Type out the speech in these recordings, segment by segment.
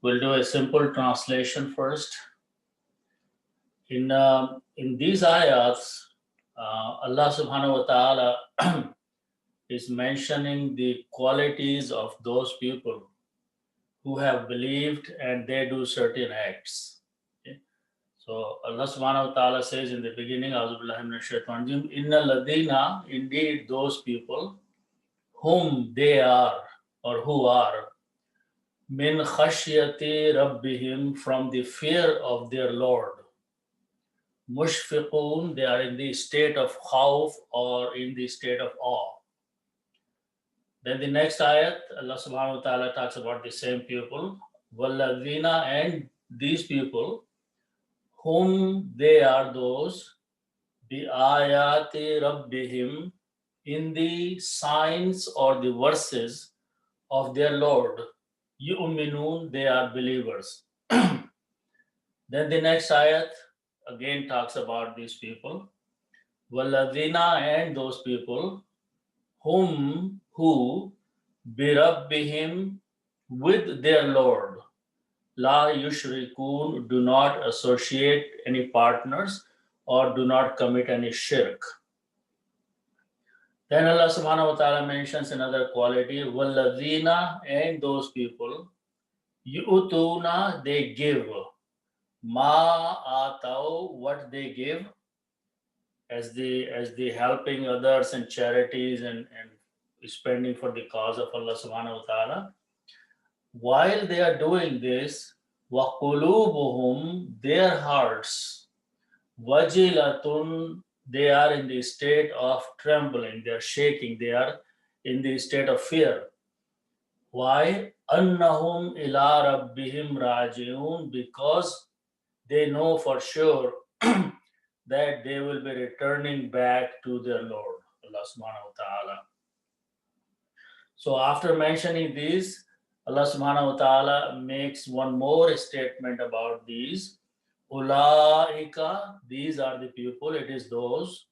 We'll do a simple translation first. In these ayats, Allah subhanahu wa ta'ala is mentioning the qualities of those people who have believed and they do certain acts. Okay? So Allah subhanahu wa ta'ala says in the beginning, Inna ladina, indeed those people whom they are or who are min khashyati rabbihim, from the fear of their Lord. Mushfiqun, they are in the state of khawf or in the state of awe. Then the next ayat, Allah subhanahu wa ta'ala talks about the same people. Walladhina, and these people, whom they are those, bi ayati rabbihim, in the signs or the verses of their Lord. Yu'minun, they are believers. Then the next ayat again talks about these people. Walladhina, and those people, who birabbihim, with their Lord, la yushrikun, do not associate any partners or do not commit any shirk. Then Allah subhanahu wa ta'ala mentions another quality, walladhina, and those people, yu'tuna, they give, ma atau, what they give, as the helping others and charities and spending for the cause of Allah subhanahu wa ta'ala. While they are doing this, wa qulubuhum, their hearts, wajilatun, they are in the state of trembling, they are shaking, they are in the state of fear. Why? Annahum ila rabbihim raji'un, because they know for sure that they will be returning back to their Lord, Allah subhanahu wa ta'ala. So after mentioning these, Allah subhanahu wa ta'ala makes one more statement about these. Ulaika, these are the people, it is those.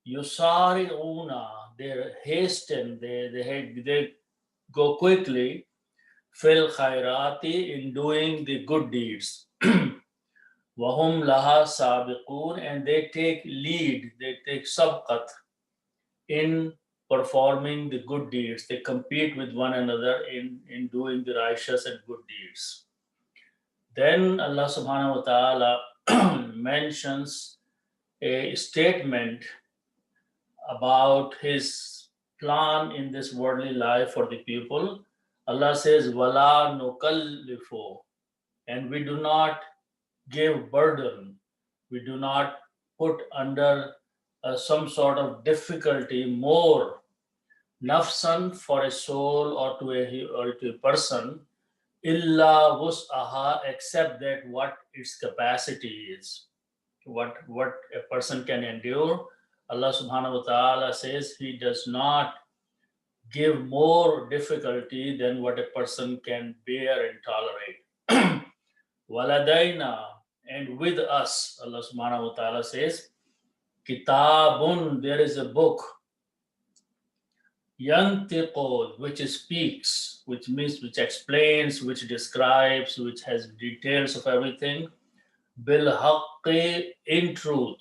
Yusari'una, they hasten, they go quickly. Fil khairati, in doing the good deeds. Wahum laha sabiqun, and they take lead, they take sabqat in performing the good deeds. They compete with one another in doing the righteous and good deeds. Then Allah subhanahu wa ta'ala mentions a statement about his plan in this worldly life for the people. Allah says, wala nukallifu, and we do not give burden, we do not put under some sort of difficulty more nafsan, for a soul or to a person, illa wus'aha, except that what its capacity is, what a person can endure. Allah subhanahu wa ta'ala says he does not give more difficulty than what a person can bear and tolerate. Waladaina, and with us, Allah subhanahu wa ta'ala says, kitabun, there is a book, yantiqu, which speaks, which means, which explains, which describes, which has details of everything, bil haqqi, in truth,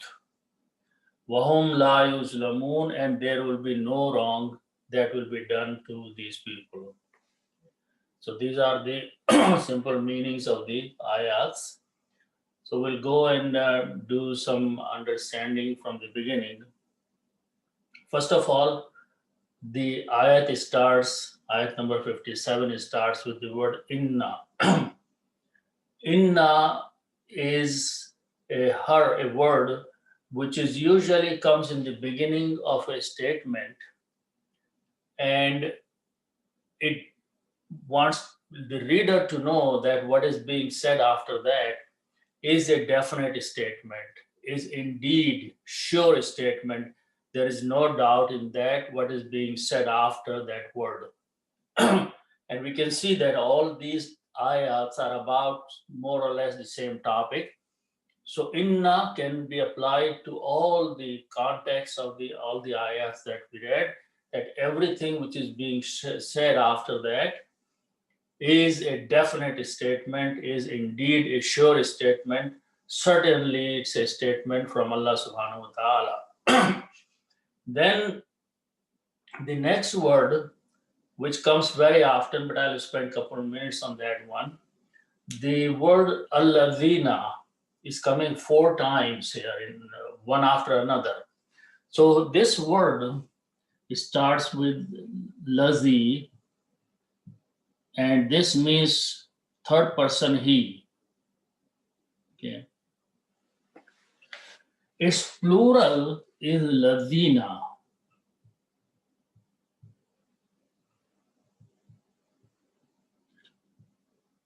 wahum la yuzlamun, and there will be no wrong that will be done to these people. So these are the simple meanings of the ayats. So we'll go and do some understanding from the beginning. First of all, the ayat starts, ayat number 57, it starts with the word inna. Inna is a word which is usually comes in the beginning of a statement, and it wants the reader to know that what is being said after that is a definite statement, is indeed sure statement. There is no doubt in that what is being said after that word. And we can see that all these ayats are about more or less the same topic. So inna can be applied to all the contexts of all the ayats that we read, that everything which is being said after that is a definite statement, is indeed a sure statement. Certainly, it's a statement from Allah subhanahu wa ta'ala. Then the next word, which comes very often, but I'll spend a couple of minutes on that one. The word alladhina is coming 4 times here, in one after another. So this word starts with lazi, and this means third person he. Okay. Its plural is lazina.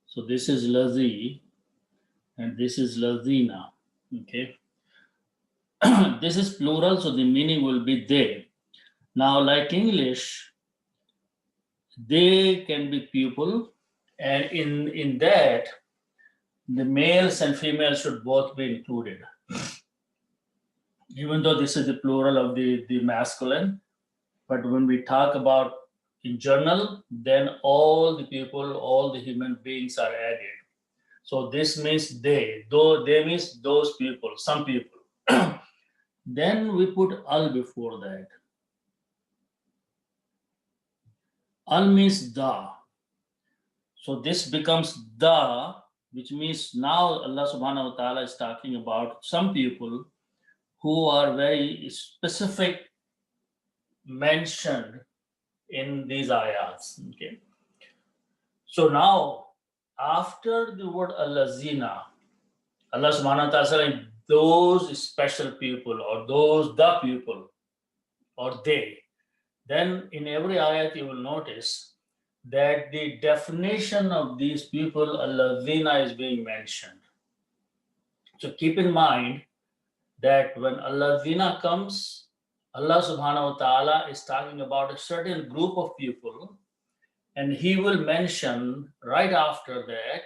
So this is lazi and this is lazina. Okay. This is plural, so the meaning will be they. Now, like English, they can be people, and in that, the males and females should both be included. Even though this is the plural of the masculine, but when we talk about in general, then all the people, all the human beings are added. So this means they, though they means those people, some people. Then we put al before that. Al means the. So this becomes the, which means now Allah subhanahu wa ta'ala is talking about some people who are very specific mentioned in these ayats. Okay. So now, after the word allazina, Allah subhanahu wa ta'ala saying those special people or those the people or they, then in every ayat you will notice that the definition of these people, allazina, is being mentioned. So keep in mind that when allazina comes, Allah subhanahu wa ta'ala is talking about a certain group of people, and he will mention right after that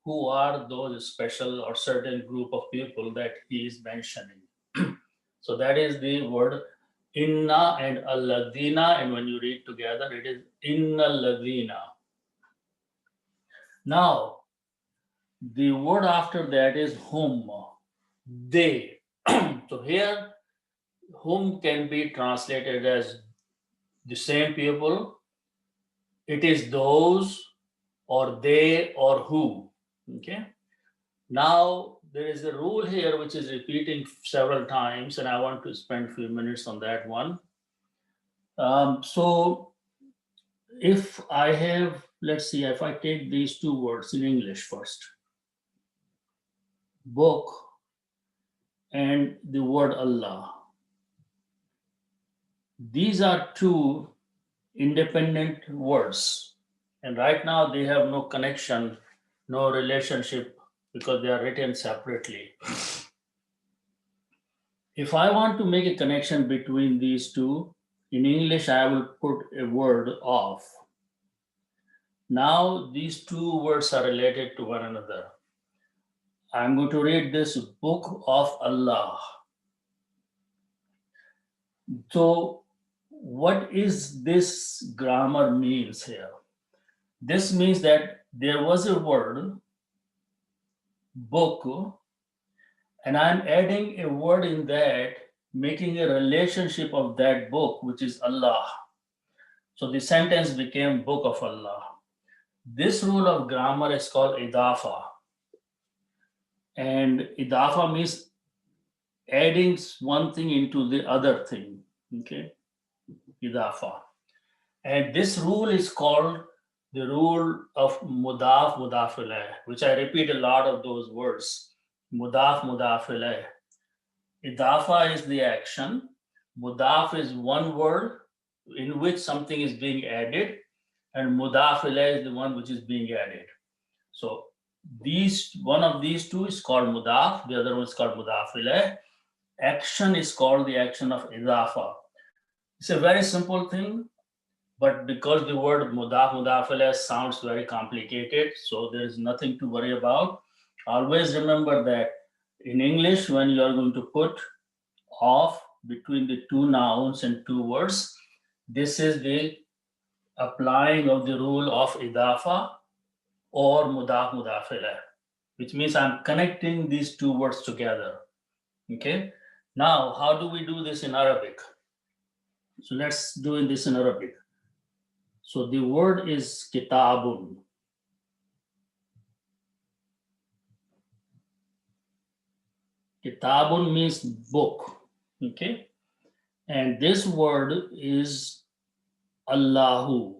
who are those special or certain group of people that he is mentioning. So that is the word inna and alladina, and when you read together, it is inna alladina. Now, the word after that is hum, they. So here, whom can be translated as the same people. It is those or they or who. Okay. Now there is a rule here which is repeating several times, and I want to spend a few minutes on that one. So if I have, let's see, if I take these two words in English first, book and the word Allah. These are two independent words, and right now they have no connection, no relationship, because they are written separately. If I want to make a connection between these two, in English I will put a word of. Now these two words are related to one another. I'm going to read this book of Allah. So what is this grammar means here? This means that there was a word, book, and I'm adding a word in that, making a relationship of that book, which is Allah. So the sentence became book of Allah. This rule of grammar is called idafa. And idafa means adding one thing into the other thing. Okay, idafa. And this rule is called the rule of mudaf mudaf ilayh, which I repeat a lot of those words. Mudaf mudaf ilayh. Idafa is the action. Mudaf is one word in which something is being added, and mudaf ilayh is the one which is being added. So one of these two is called mudaf, the other one is called mudaf ilayh. Action is called the action of idafa. It's a very simple thing, but because the word mudaf mudaf ilayh sounds very complicated, so there is nothing to worry about. Always remember that in English, when you are going to put of between the two nouns and two words, this is the applying of the rule of idafa, or mudaf mudaf ilayh, which means I'm connecting these two words together. Okay. Now, how do we do this in Arabic? So let's do this in Arabic. So the word is kitabun. Kitabun means book. Okay. And this word is Allahu.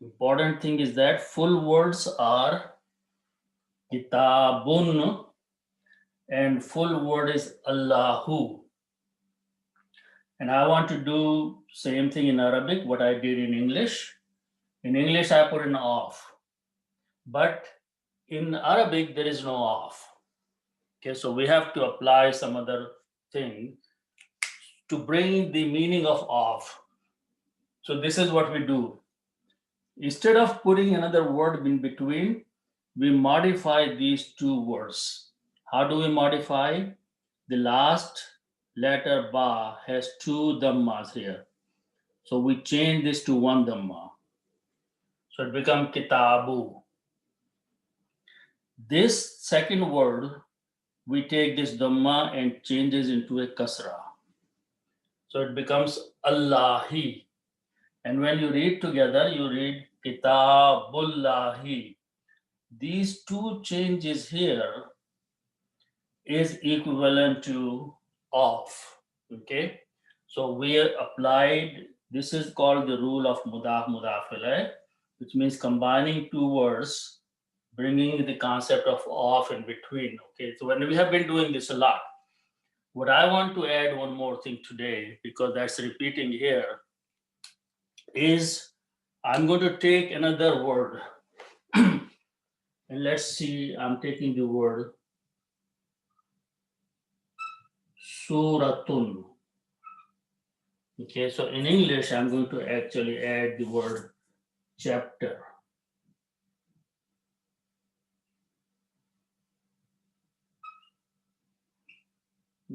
Important thing is that full words are kitabun and full word is Allahu. And I want to do same thing in Arabic, what I did in English. In English, I put an off. But in Arabic, there is no off. Okay, so we have to apply some other thing to bring the meaning of off. So this is what we do. Instead of putting another word in between, we modify these two words. How do we modify? The last letter ba has two dhammas here. So we change this to one dhamma. So it becomes kitabu. This second word, we take this dhamma and changes into a kasra. So it becomes Allahi. And when you read together, you read Kitabullahi. These two changes here is equivalent to off. Okay. So we applied, this is called the rule of mudaf mudaf ilayh, which means combining two words, bringing the concept of off in between. Okay. So when we have been doing this a lot, what I want to add one more thing today, because that's repeating here, is I'm going to take another word. And let's see, I'm taking the word suratun. Okay, so in English, I'm going to actually add the word chapter.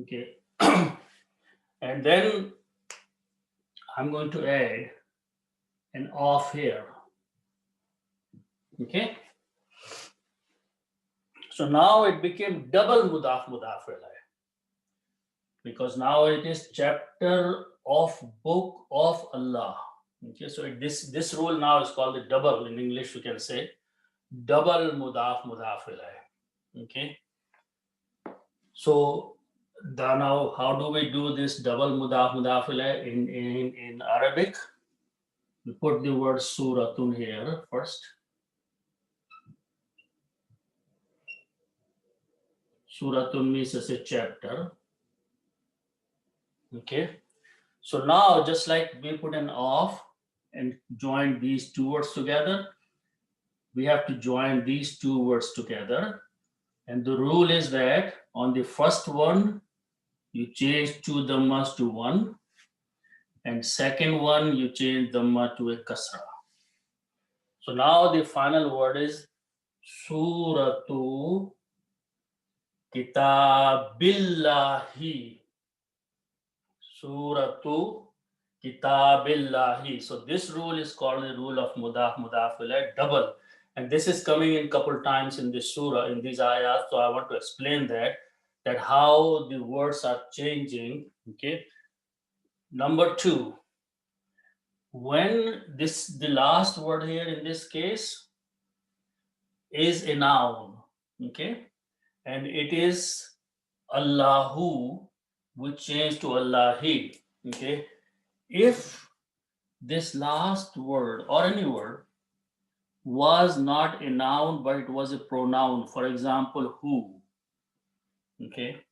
Okay, and then I'm going to add an off here. Okay, so now it became double mudaf mudaf ilayh, because now it is chapter of book of Allah. Okay, so this rule now is called the double. In English, you can say double mudaf mudaf ilayh. Okay, so now how do we do this double mudaf mudaf ilayh in Arabic? We put the word suratun here first. Suratun means as a chapter. Okay. So now, just like we put an off and join these two words together, we have to join these two words together. And the rule is that on the first one, you change two dhammas to one. And second one, you change dhamma to a kasra. So now the final word is suratu kitabillahi. Suratu kitabillahi. So this rule is called the rule of mudaf mudaf ilayh, double. And this is coming in a couple times in this surah, in these ayats. So I want to explain that how the words are changing. Okay. Number two, when the last word here in this case is a noun, okay, and it is Allahu, we change to Allahi, okay. If this last word or any word was not a noun but it was a pronoun, for example, who, okay,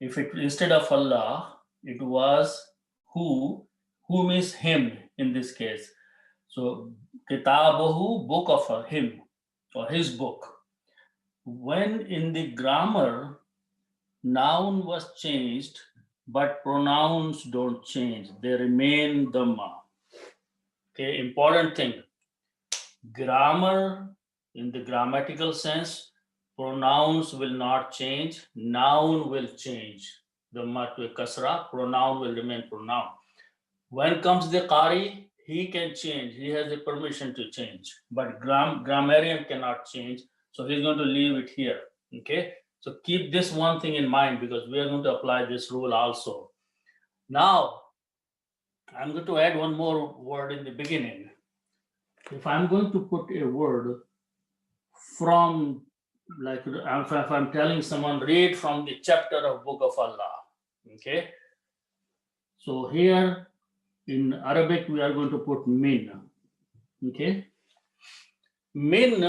if it instead of Allah it was who means him in this case. So kitabahu, book of him or his book. When in the grammar noun was changed but pronouns don't change, they remain dhamma. Okay, important thing, grammar in the grammatical sense, pronouns will not change, noun will change. Dhamma to a kasra, pronoun will remain pronoun. When comes the qari, he can change. He has the permission to change, but grammarian cannot change. So he's going to leave it here. Okay. So keep this one thing in mind because we are going to apply this rule also. Now, I'm going to add one more word in the beginning. If I'm going to put a word from, like if I'm telling someone, read from the chapter of Book of Allah. Okay. So here in Arabic, we are going to put min. Okay. Min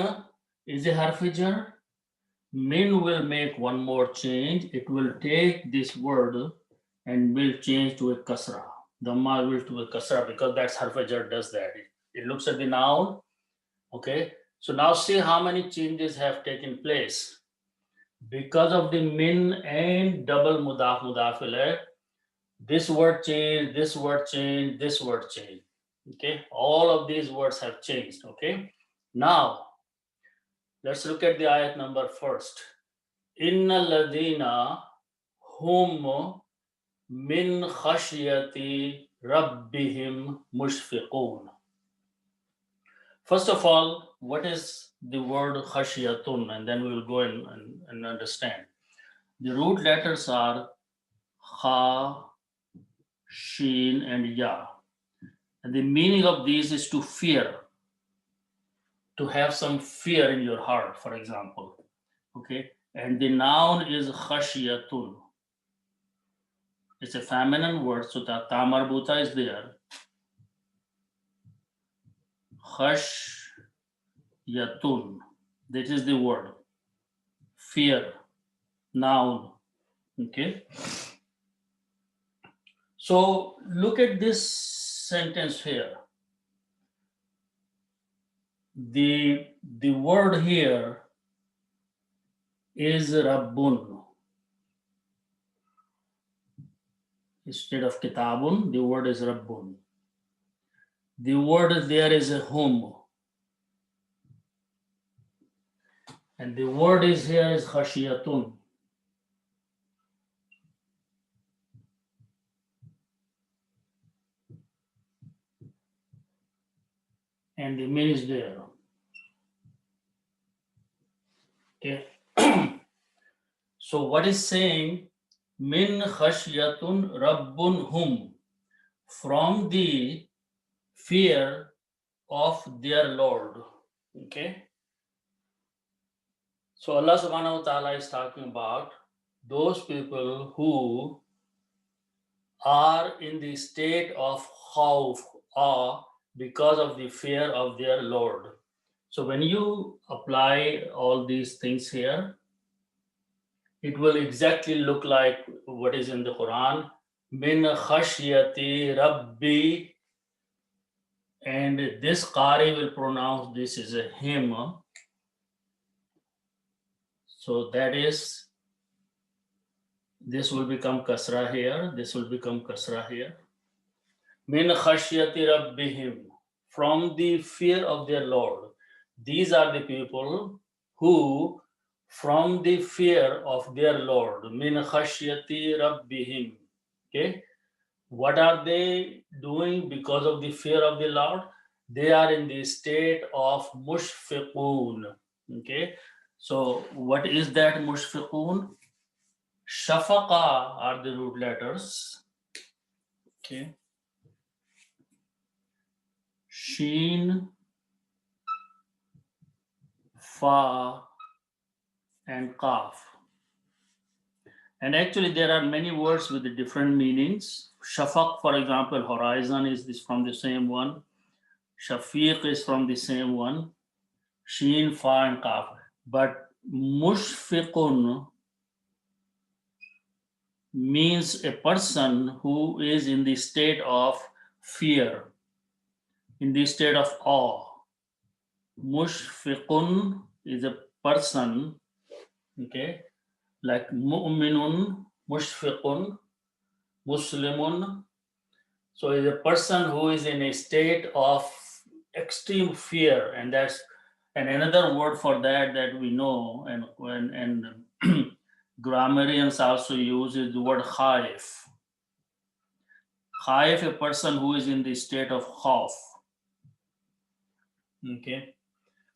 is a harfijar. Min will make one more change. It will take this word and will change to a kasra. Dhamma will to a kasra because that's harfijar does that. It looks at the noun. Okay. So now see how many changes have taken place. Because of the min and double mudaf ilayh, this word changed, this word changed, this word changed. Okay. All of these words have changed. Okay. Now, let's look at the ayat number first. Inna ladina hum min khashyati rabbihim mushfiqun. First of all, what is the word khashyatun? And then we will go and understand. The root letters are kha, shin, and ya. And the meaning of these is to fear, to have some fear in your heart, for example. Okay. And the noun is khashyatun. It's a feminine word, so the ta marbuta is there. Khashyatun. That is the word. Fear. Noun. Okay. So look at this sentence here. The word here is Rabbun. Instead of Kitabun, the word is Rabbun. The word there is a hum. And the word is here is Khashiyatun. And the min is there. Okay. So what is saying? Min khashyatun rabbun hum. From the fear of their Lord. Okay. So Allah subhanahu wa ta'ala is talking about those people who are in the state of khawf, awe, because of the fear of their Lord. So when you apply all these things here, it will exactly look like what is in the Quran. Min khashyati rabbi. And this Qari will pronounce this as a him. So that is, this will become kasra here. This will become kasra here. Min khashyati rabbihim. From the fear of their Lord. These are the people who, from the fear of their Lord, min khashyati rabbihim. Okay. What are they doing because of the fear of the Lord? They are in the state of mushfiqun. Okay. So what is that mushfiqun? Shafaqa are the root letters. Okay. Sheen, Fa, and Qaf. And actually there are many words with the different meanings. Shafaq, for example, horizon is this from the same one. Shafiq is from the same one. Sheen, Fa, and Qaf. But mushfiqun means a person who is in the state of fear, in the state of awe. Mushfiqun is a person, okay, like mu'minun, mushfiqun, muslimun. So is a person who is in a state of extreme fear, and that's and another word for that we know, and grammarians also use is the word khaif. Khaif, a person who is in the state of khawf. Okay,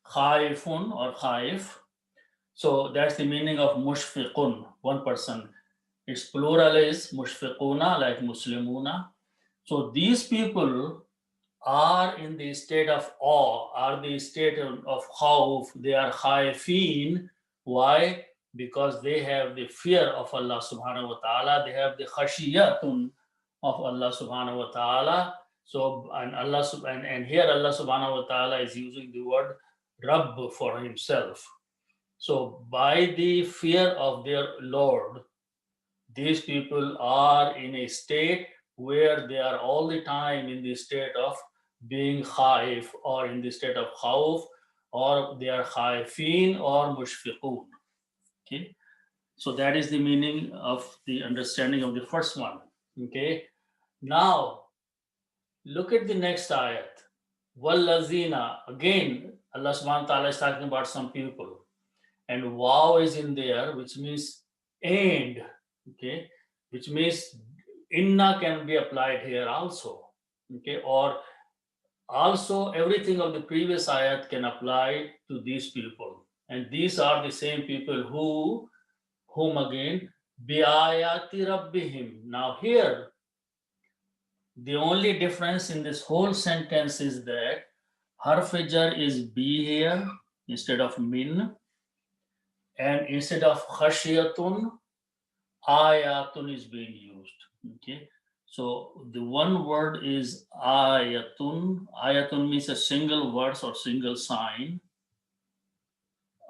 khaifun or khaif. So that's the meaning of mushfiqun, one person. Its plural is mushfiquna, like muslimuna. So these people are in the state of awe, are the state of khawf, they are khaifin. Why? Because they have the fear of Allah subhanahu wa ta'ala, they have the khashiyatun of Allah subhanahu wa ta'ala. So, and here Allah subhanahu wa ta'ala is using the word Rabb for himself. So, by the fear of their Lord, these people are in a state where they are all the time in the state of being khaif, or in the state of khawf, or they are khaifin or mushfiqun. Okay, so that is the meaning of the understanding of the first one. Okay, now look at the next ayat. Wallazina, again Allah subhanahu wa ta'ala is talking about some people, and wow is in there, which means and. Okay, which means inna can be applied here also. Okay, or also everything of the previous ayat can apply to these people, and these are the same people whom again biayati rabbihim. Now here the only difference in this whole sentence is that harfijar is be here instead of min, and instead of khashiyatun, ayatun is being used. Okay, so the one word is ayatun. Ayatun means a single verse or single sign.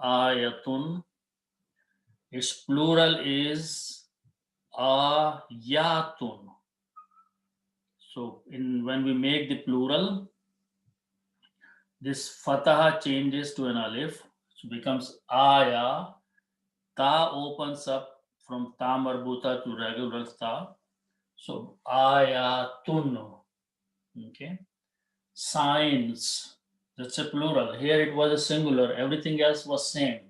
Ayatun. Its plural is ayatun. So when we make the plural, this fataha changes to an alif, so becomes aya. Ta opens up from ta marbuta to regular ta. So ayatun. Okay. Signs. That's a plural. Here it was a singular. Everything else was same.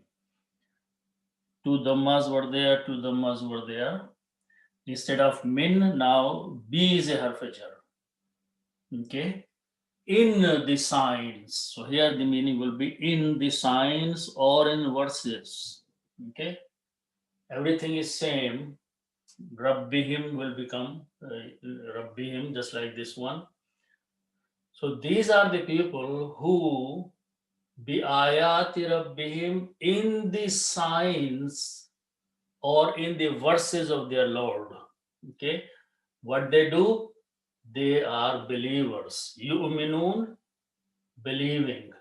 Two dhammas were there. Two dhammas were there. Instead of min, now B is a harfajar. Okay. In the signs. So here the meaning will be in the signs or in verses. Okay. Everything is same. Rabbihim will become Rabbihim, just like this one. So these are the people who bi'ayati rabbihim, in the signs or in the verses of their Lord. Okay, what they do? They are believers. Yu'minun, believing.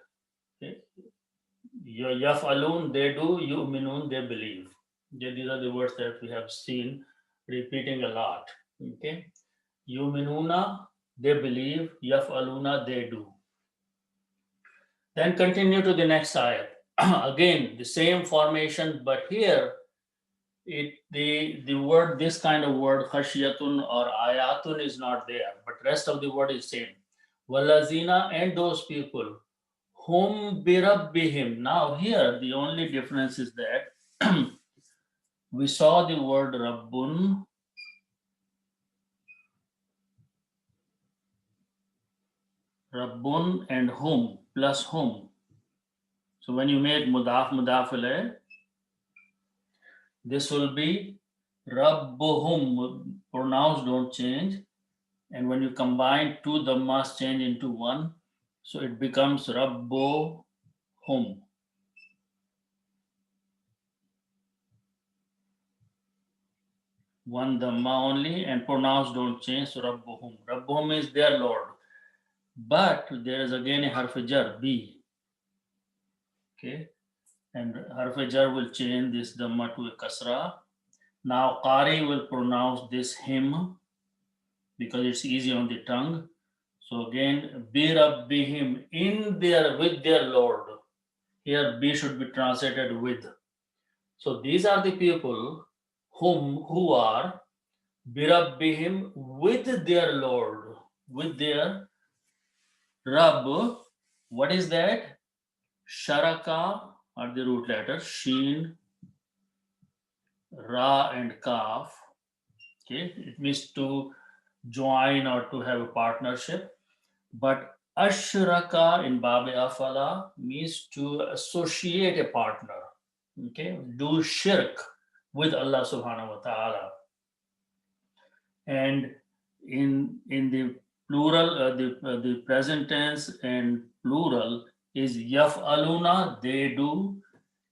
Okay, yaf'alun, they do. Yu'minun, they believe. Okay, these are the words that we have seen repeating a lot. Okay, yu'minuna, they believe. Yaf'aluna, they do. Then continue to the next ayat. Again, the same formation, but here the word, this kind of word, khashiyatun or ayatun, is not there, but rest of the word is same. Walazina, and those people, hum birabbihim. Now here the only difference is that we saw the word rabbun, rabbun and hum plus hum. So when you make mudaf mudaf ilayh, this will be rabbuhum. Pronouns don't change, and when you combine two dhammas change into one, so it becomes rabbuhum. One dhamma only, and pronouns don't change, so rabbuhum. Rabbuhum is their Lord, but there is again a harfajar b. Okay, and harfajar will change this dhamma to a kasra. Now Qari will pronounce this him because it's easy on the tongue. So again, bi rabbihim, in their, with their Lord. Here B should be translated with. So these are the people who are bi rabbihim, with their Lord, with their Rabb. What is that? Sharaka are the root letters, Sheen, Ra and Kaf. Okay, it means to join or to have a partnership. But Ashraka in Babi Afala means to associate a partner. Okay, do shirk with Allah subhanahu wa ta'ala. And in the plural, the present tense and plural is yaf'aluna, they do.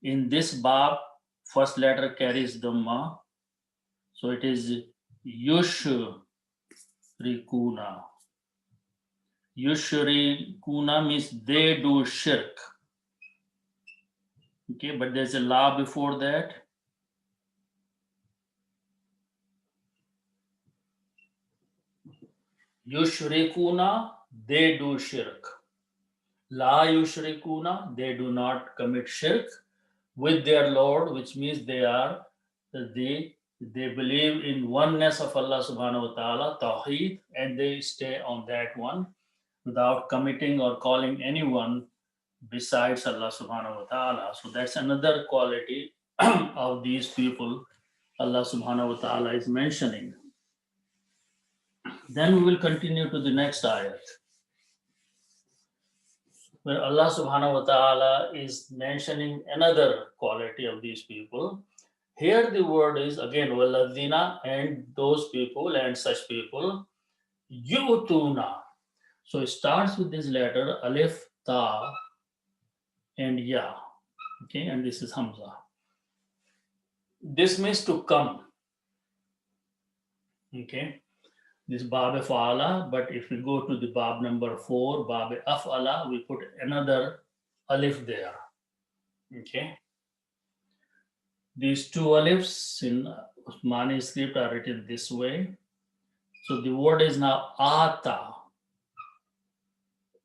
In this bab, first letter carries dhamma, so it is yushrikuna. Yushrikuna means they do shirk. Okay, but there's a la before that. Yushrikuna, they do shirk. La yushrikuna, they do not commit shirk with their Lord, which means they believe in oneness of Allah subhanahu wa ta'ala, tawheed, and they stay on that one without committing or calling anyone besides Allah subhanahu wa ta'ala. So that's another quality of these people Allah subhanahu wa ta'ala is mentioning. Then we will continue to the next ayat, where Allah subhanahu wa ta'ala is mentioning another quality of these people. Here the word is again waladina, and those people and such people, yu'tuna. So it starts with this letter alif, ta, and ya. Okay, and this is hamza. This means to come. Okay, this bab fa'ala, but if we go to the bab number 4, bab af'ala, we put another alif there. Okay, these two alifs in Usmani script are written this way. So the word is now ata.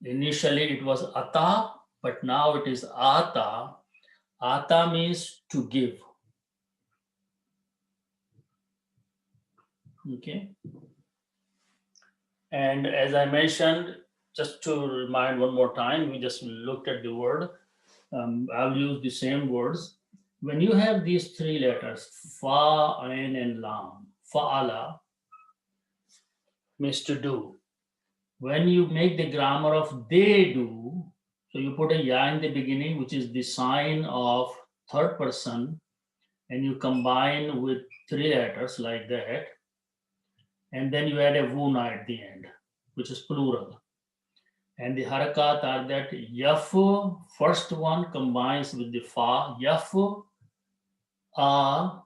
Initially it was ata, but now it is ata. Ata means to give. Okay. And as I mentioned, just to remind one more time, we just looked at the word. I'll use the same words. When you have these three letters, fa, ain, and lam, fa'ala means to do. When you make the grammar of they do, so you put a ya in the beginning, which is the sign of third person, and you combine with three letters like that, and then you add a vuna at the end, which is plural. And the harakat are that yaf, first one combines with the fa, yaf, a,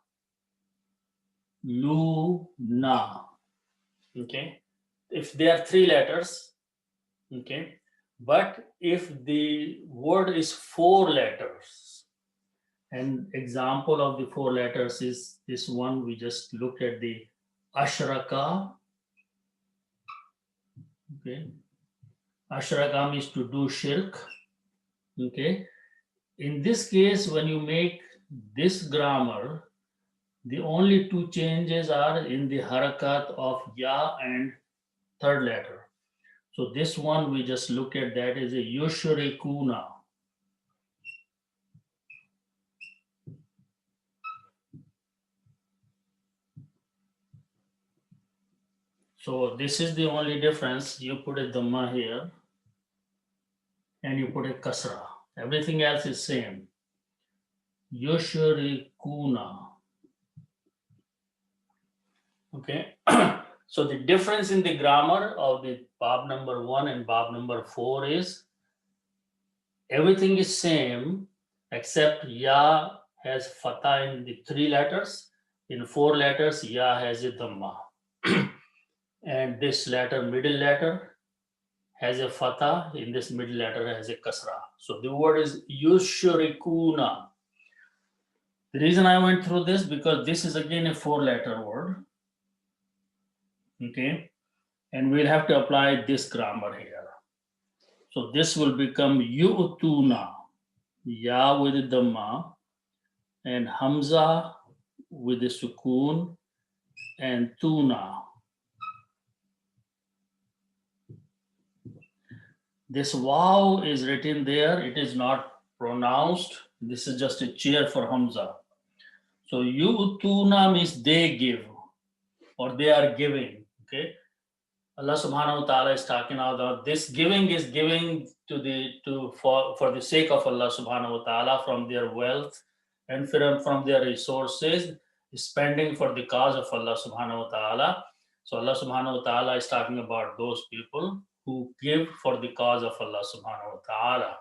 lu, na. Okay, if they are three letters, okay, but if the word is four letters, an example of the four letters is this one we just looked at, the ashraka. Okay, ashraka means to do shirk. Okay, in this case, when you make this grammar, the only two changes are in the harakat of ya and third letter. So this one we just look at, that is a yushrikuna. So this is the only difference. You put a dhamma here and you put a kasra. Everything else is same. Yushrikuna. Okay. So the difference in the grammar of the bab number 1 and bab number 4 is everything is same except ya has fatha in the three letters. In four letters, ya has a dhamma. And this letter, middle letter, has a fatha. In this middle letter has a kasra. So the word is yushrikuna. The reason I went through this, because this is again a four-letter word. Okay, and we'll have to apply this grammar here. So this will become yu'tuna, ya with the dhamma, and hamza with the sukoon, and tuna. This waw is written there, it is not pronounced. This is just a cheer for hamza. So yu'tuna means they give, or they are giving. Okay, Allah subhanahu wa ta'ala is talking about this giving is giving for the sake of Allah subhanahu wa ta'ala from their wealth and from their resources, spending for the cause of Allah subhanahu wa ta'ala. So Allah subhanahu wa ta'ala is talking about those people who give for the cause of Allah subhanahu wa ta'ala.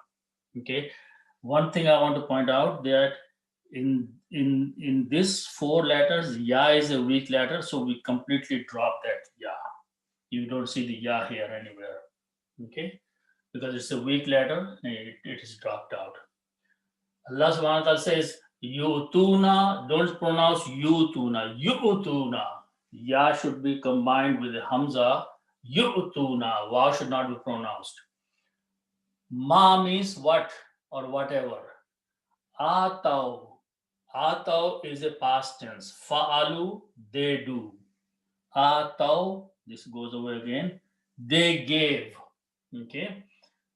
Okay. One thing I want to point out that in this four letters, ya is a weak letter, so we completely drop that ya. You don't see the ya here anywhere. Okay, because it's a weak letter, it is dropped out. Allah subhanahu wa ta'ala says yutuna, don't pronounce yutuna, yutuna. Ya should be combined with the hamza. Yutuna, wa should not be pronounced. Ma means what or whatever. Atau, atau is a past tense. Fa'alu, they do. Atau, this goes away again, they gave. Okay,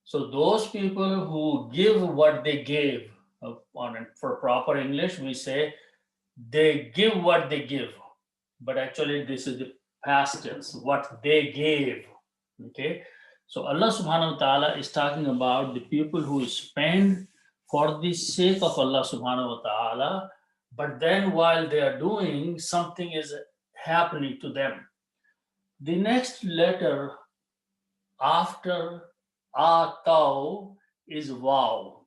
so those people who give what they gave, for proper English we say they give what they give, but actually this is the past tense, what they gave. Okay, so Allah subhanahu wa ta'ala is talking about the people who spend for the sake of Allah subhanahu wa ta'ala, but then while they are doing, something is happening to them. The next letter after atau is wow.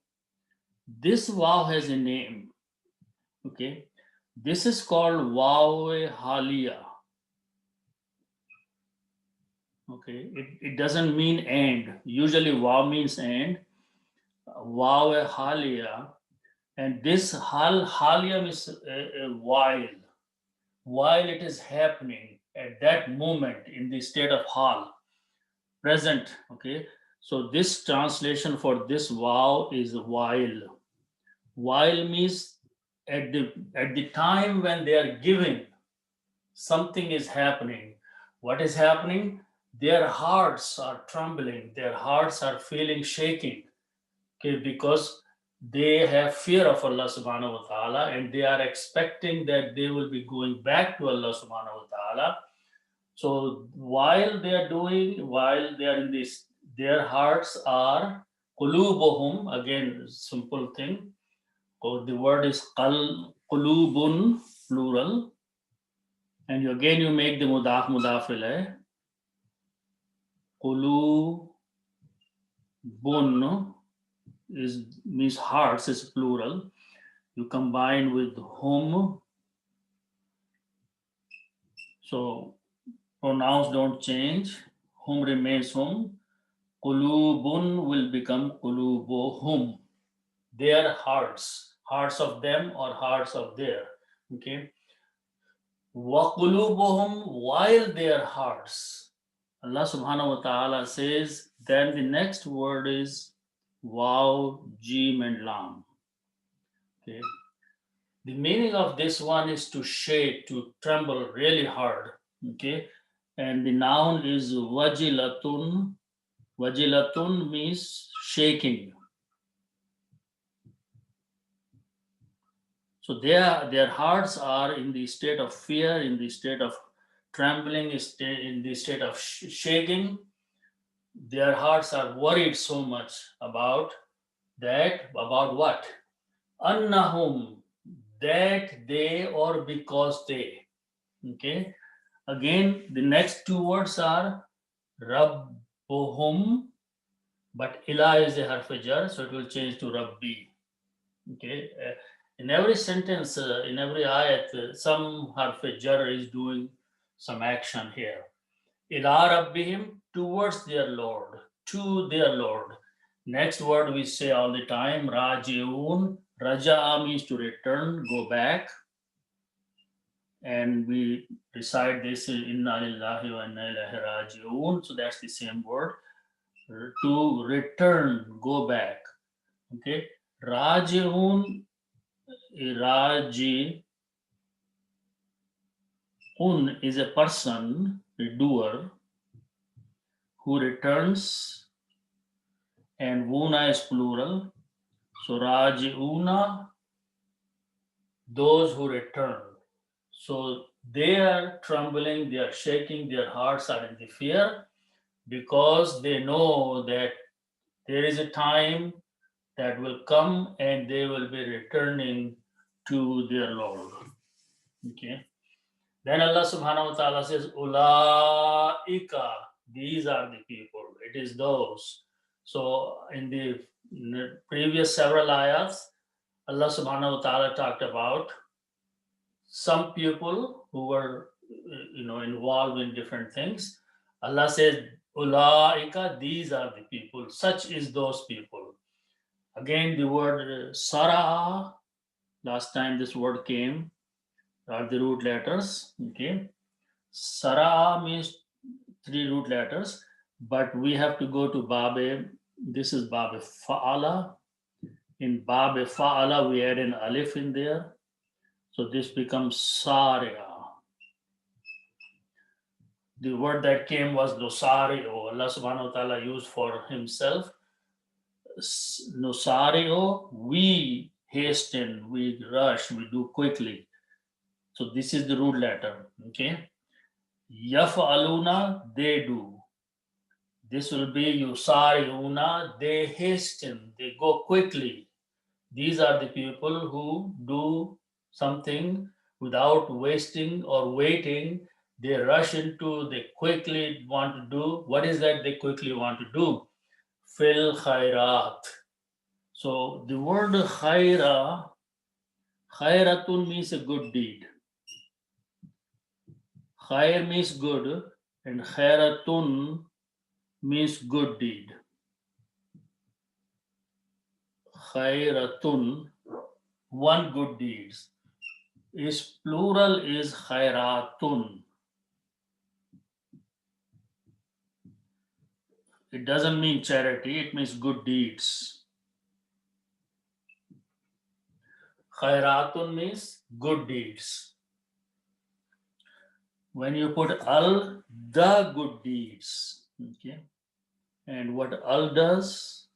This wow has a name. Okay, this is called wow halia. Okay, it doesn't mean and. Usually wow means and. Wow halia, and this halia is while it is happening at that moment in the state of hal, present. Okay, so this translation for this wow is while. While means at the time when they are giving, something is happening. What is happening? Their hearts are trembling, their hearts are feeling shaking. Okay, because they have fear of Allah subhanahu wa ta'ala and they are expecting that they will be going back to Allah subhanahu wa ta'ala. So while they are in this, their hearts are qulubuhum, again simple thing. So the word is qulubun, plural, and again you make the mudaf mudaf ilayh. Qulubun means hearts is plural. You combine with hum, so pronouns don't change. Hum remains hum. Qulubun will become qulubuhum. Their hearts, hearts of them or hearts of their. Okay. Wa qulubuhum, while their hearts. Allah subhanahu wa ta'ala says, then the next word is waw, jim, and lam. Okay. The meaning of this one is to shake, to tremble really hard. Okay. And the noun is wajilatun. Wajilatun means shaking. So their hearts are in the state of fear, in the state of trembling, in the state of shaking. Their hearts are worried so much about that. About what? Annahum, that they or because they. Okay. Again, the next two words are Rabbuhum, but ila is a harf jar, so it will change to Rabbi. Okay. In every sentence, in every ayat, some harf jar is doing some action here. Ila Rabbihim, towards their Lord, to their Lord. Next word we say all the time, Raji'un. Raja'a means to return, go back. And we recite this inna lillahi wa inna ilaihi raji'un. So that's the same word. To return, go back. Okay. Raji'un, Raji'un is a person, a doer, who returns, and wuna is plural. So Raji'una, those who return. So They are trembling, they are shaking, their hearts are in the fear because they know that there is a time that will come and they will be returning to their Lord. Okay. Then Allah subhanahu wa ta'ala says, Ulaika, these are the people. It is those. So in the previous several ayats, Allah subhanahu wa ta'ala talked about some people who were involved in different things. Allah says, Ulaika, these are the people. Such is those people. Again, the word Sarah, last time this word came, are the root letters. Okay. Sarah means 3 root letters, but we have to go to Babe. This is Babe Fa'ala. In Babe Fa'ala, we add an alif in there. So this becomes Saria. The word that came was Nusario. Allah subhanahu wa ta'ala used for himself. Nusario, we hasten, we rush, we do quickly. So this is the root letter. Okay. Yaf'aluna, they do. This will be Yusariuna, they hasten, they go quickly. These are the people who do something without wasting or waiting. They rush into, they quickly want to do. What is that they quickly want to do? Fil khairat. So the word khairatun means a good deed. Khair means good, and khairatun means good deed. Khairatun, one good deeds. Is plural is khairatun. It doesn't mean charity, it means good deeds. Khairatun means good deeds. When you put al, the good deeds. Okay. And what al does,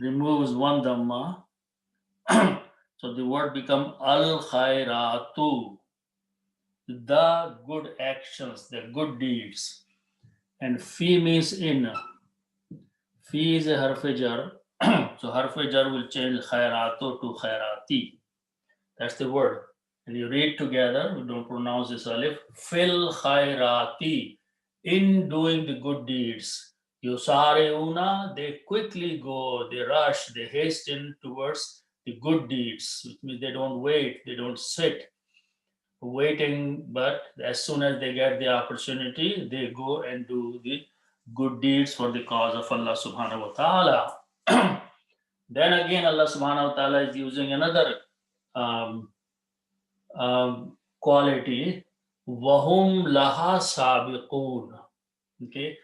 removes one dhamma. So the word become al khairatu, the good actions, the good deeds. And fi means in. Fi is a harf jar. So harf jar will change khairatu to khairati. That's the word. And you read together, we don't pronounce this alif. Fil khairati, in doing the good deeds. Yusariuna, they quickly go, they rush, they hasten towards the good deeds, which means they don't wait, they don't sit waiting, but as soon as they get the opportunity, they go and do the good deeds for the cause of Allah subhanahu wa ta'ala. Then again, Allah subhanahu wa ta'ala is using another quality, wahum laha sabiqun. Okay,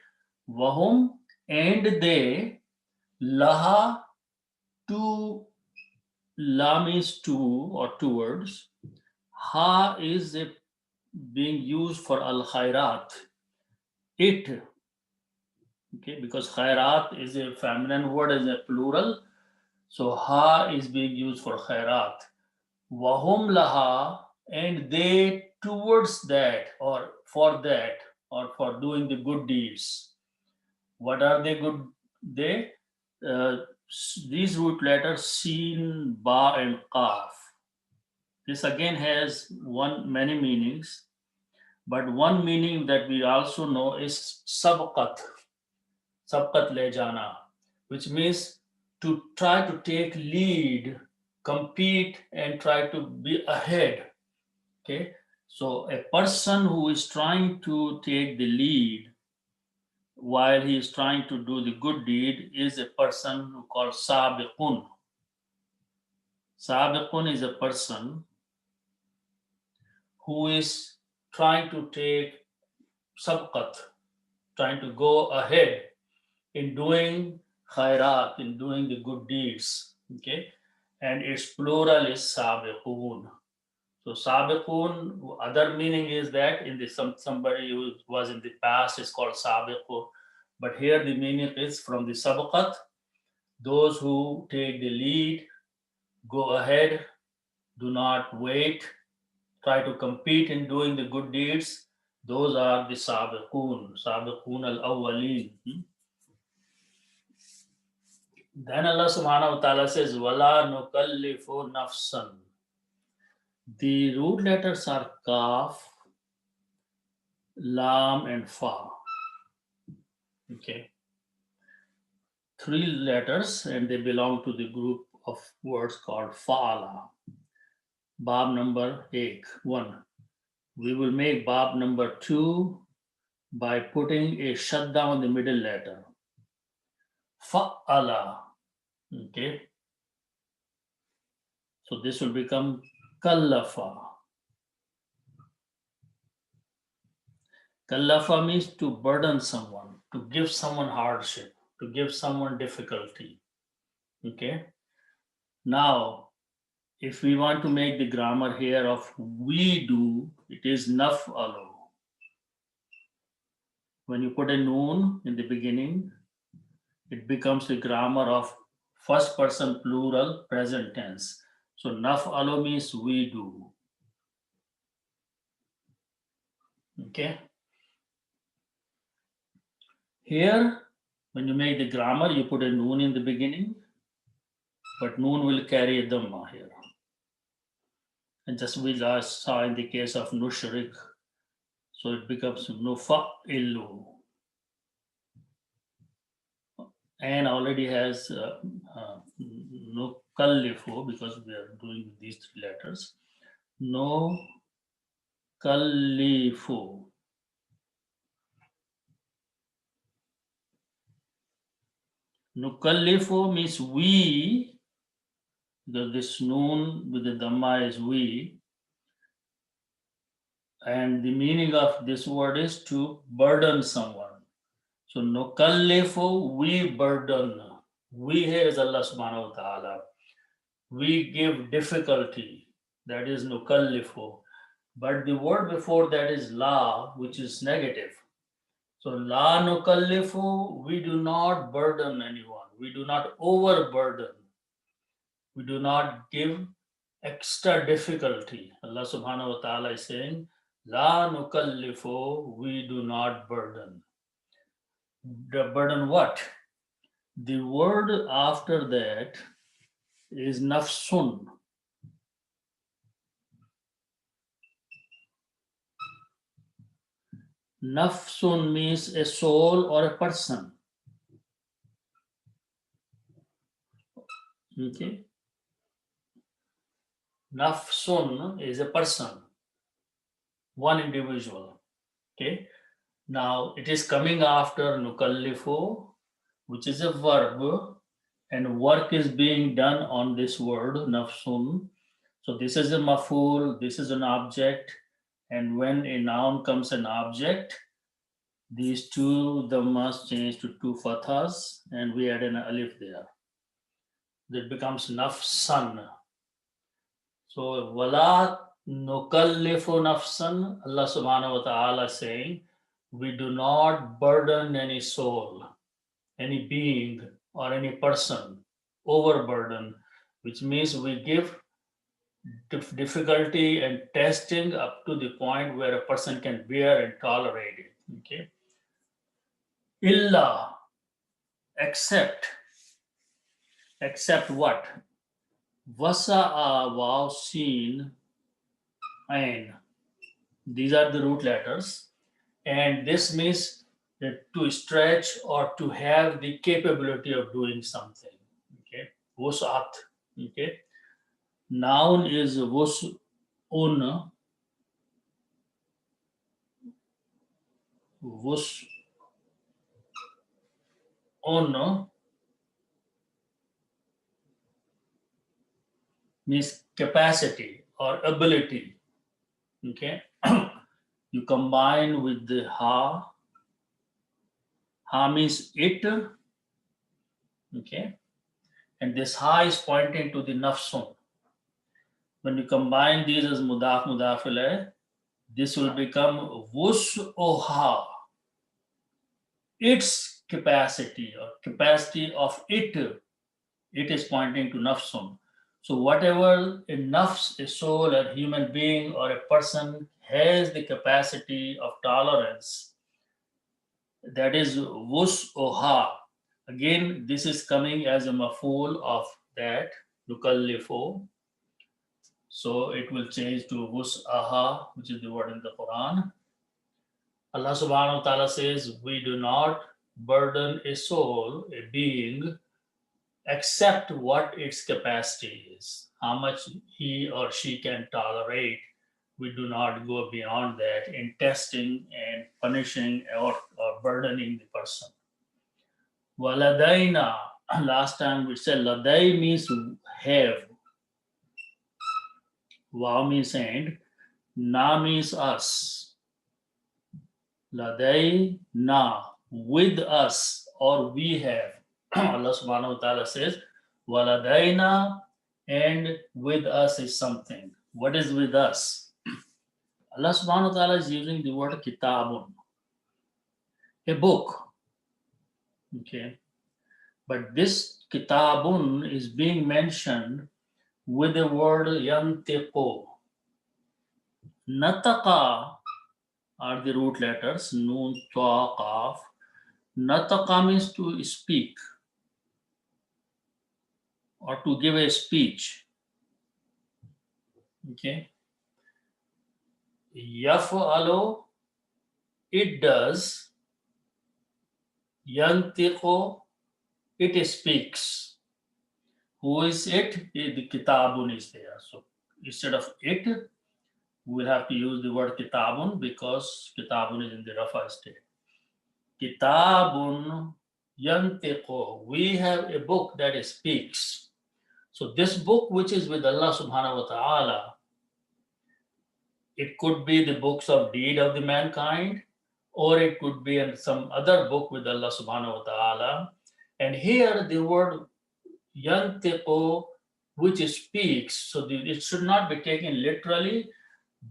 wahum, and they, laha, to, la means to or towards, ha is being used for al khairat, it. Okay, because khairat is a feminine word, is a plural, so ha is being used for khairat. Wahum laha, and they towards that, or for that, or for doing the good deeds. What are they good? They, these root letters sin, ba, and qaf. This again has many meanings, but one meaning that we also know is sabqat le jana, which means to try to take lead, compete, and try to be ahead. Okay, so a person who is trying to take the lead while he is trying to do the good deed is a person who called sabiqun. Sabiqun is a person who is trying to take sabqat, trying to go ahead in doing khairat, in doing the good deeds. Okay, and its plural is sabiqun. So sabiqun, other meaning is that in the somebody who was in the past is called sabiqun, but here the meaning is from the sabqat, those who take the lead, go ahead, do not wait, try to compete in doing the good deeds, those are the sabiqun al-awwaleen. Then Allah subhanahu wa ta'ala says, Wala nukallifu nafsan. The root letters are kaf, lam, and fa. Okay. 3 letters, and they belong to the group of words called fa'ala. Bab number 1. We will make bab number 2 by putting a shadda on the middle letter. Fa'ala. Okay. So this will become kallafa. Kallafa means to burden someone, to give someone hardship, to give someone difficulty. Okay. Now, if we want to make the grammar here of we do, it is naf'alu. When you put a noon in the beginning, it becomes the grammar of first person plural present tense. So naf'alu means we do. Okay. Here, when you make the grammar, you put a noon in the beginning, but noon will carry a dhamma here. And just we last saw in the case of nushrik, so it becomes nufa'ilu. And already has nukallifu, because we are doing these 3 letters. No kallifu. Nukallifu means we, because this noon with the dhamma is we. And the meaning of this word is to burden someone. So nukallifu, we burden. We here is Allah subhanahu wa ta'ala. We give difficulty. That is nukallifu. But the word before that is la, which is negative. So la nukallifu, we do not burden anyone. We do not overburden. We do not give extra difficulty. Allah subhanahu wa ta'ala is saying, la nukallifu, we do not burden. The burden what? The word after that is nafsun. Nafsun means a soul or a person. Okay. Nafsun is a person, one individual. Okay. Now it is coming after nukallifu, which is a verb, and work is being done on this word nafsun. So this is a maful, this is an object, and when a noun comes an object, these 2 dhammas change to 2 fathas, and we add an alif there. That becomes nafsan. So wala nukallifu nafsan, Allah subhanahu wa ta'ala saying, we do not burden any soul, any being, or any person, overburden, which means we give difficulty and testing up to the point where a person can bear and tolerate it. Okay. Illa, except what? Vasa'a, waw, sin, ain. These are the root letters, and this means that to stretch or to have the capability of doing something. Okay. Wus'at. Okay. Noun is wus'un. Wus'un means capacity or ability. Okay. You combine with the ha. Ha means it. Okay. And this ha is pointing to the nafsun. When you combine these as mudaf ilayh, this will become wus'uha. Its capacity or capacity of it. It is pointing to nafsun. So whatever a nafs, a soul, a human being, or a person has the capacity of tolerance, that is wus'uha. Again, this is coming as a maf'ul of that, nukallifu. So it will change to wus'aha, which is the word in the Quran. Allah subhanahu wa ta'ala says, we do not burden a soul, a being, except what its capacity is, how much he or she can tolerate. We do not go beyond that in testing and punishing or burdening the person. Waladaina, last time we said ladai means have, wow means and, na means us. Ladai na, with us, or we have. Allah subhanahu wa ta'ala says, waladaina, and with us is something. What is with us? Allah subhanahu wa ta'ala is using the word kitabun, a book. Okay. But this kitabun is being mentioned with the word yantiqu. Nataqa are the root letters, nun, ta, qaf. Nataqa means to speak or to give a speech. Okay. Yaf'alu, it does. Yantiqu, it speaks. Who is it? The kitabun is there. So instead of it, we'll have to use the word kitabun because kitabun is in the rafa state. Kitabun yantiqu. We have a book that speaks. So this book, which is with Allah subhanahu wa ta'ala, it could be the books of deed of the mankind, or it could be in some other book with Allah subhanahu wa ta'ala. And here the word yantiqu, which speaks, so it should not be taken literally,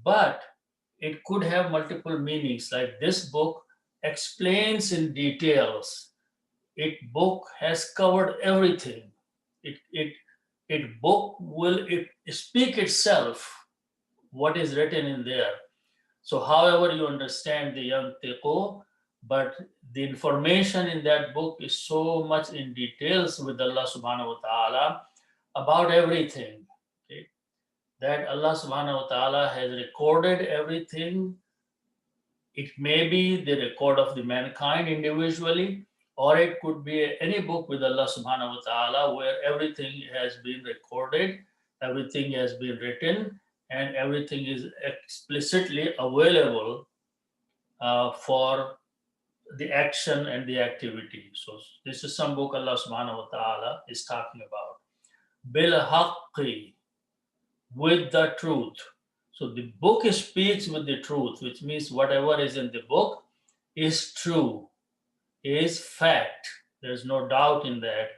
but it could have multiple meanings. Like this book explains in details. It book has covered everything. It book will speak itself what is written in there. So however you understand the yantiqu, but the information in that book is so much in details with Allah subhanahu wa ta'ala about everything. Okay? That Allah subhanahu wa ta'ala has recorded everything. It may be the record of the mankind individually, or it could be any book with Allah subhanahu wa ta'ala where everything has been recorded, everything has been written, and everything is explicitly available for the action and the activity. So this is some book Allah subhanahu wa ta'ala is talking about. Bil haqqi, with the truth. So the book speaks with the truth, which means whatever is in the book is true, is fact. There's no doubt in that.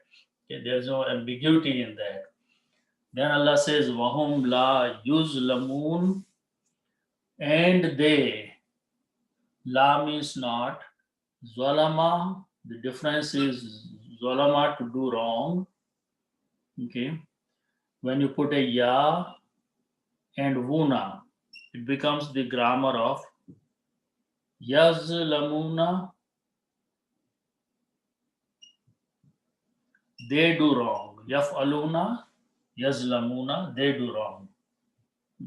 Okay? There's no ambiguity in that. Then Allah says, Wahum la yuzlamun, and they. La means not. Zalama, the difference is zalama, to do wrong. Okay. When you put a ya and wuna, it becomes the grammar of yazlamuna, they do wrong. Yaf'aluna, yazlamuna, they do wrong.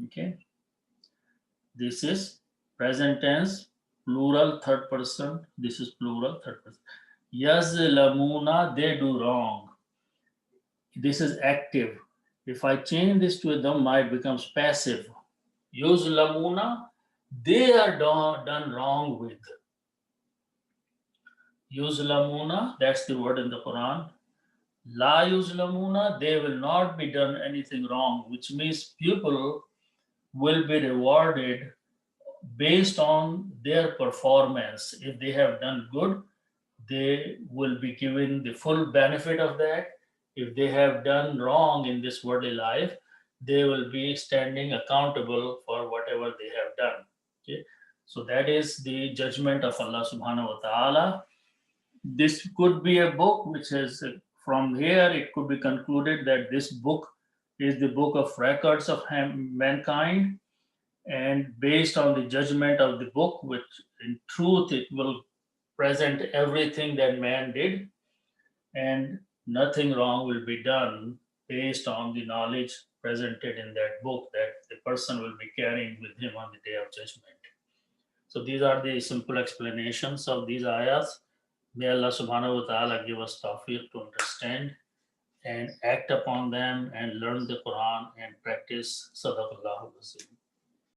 Okay. This is present tense, plural, third person. This is plural, third person. Yazlamuna, they do wrong. This is active. If I change this to a dhamma, it becomes passive. Yuzlamuna, they are done wrong with. Yuzlamuna, that's the word in the Quran. La yuzlamuna, they will not be done anything wrong, which means people will be rewarded based on their performance. If they have done good, they will be given the full benefit of that. If they have done wrong in this worldly life, they will be standing accountable for whatever they have done. Okay? So that is the judgment of Allah subhanahu wa ta'ala. This could be a book which is, from here it could be concluded that this book is the book of records of mankind, and based on the judgment of the book, which in truth it will present everything that man did, and nothing wrong will be done based on the knowledge presented in that book that the person will be carrying with him on the day of judgment. So these are the simple explanations of these ayahs. May Allah subhanahu wa ta'ala give us tawfiq to understand and act upon them and learn the Quran and practice. Sadaqallahu Wasallam.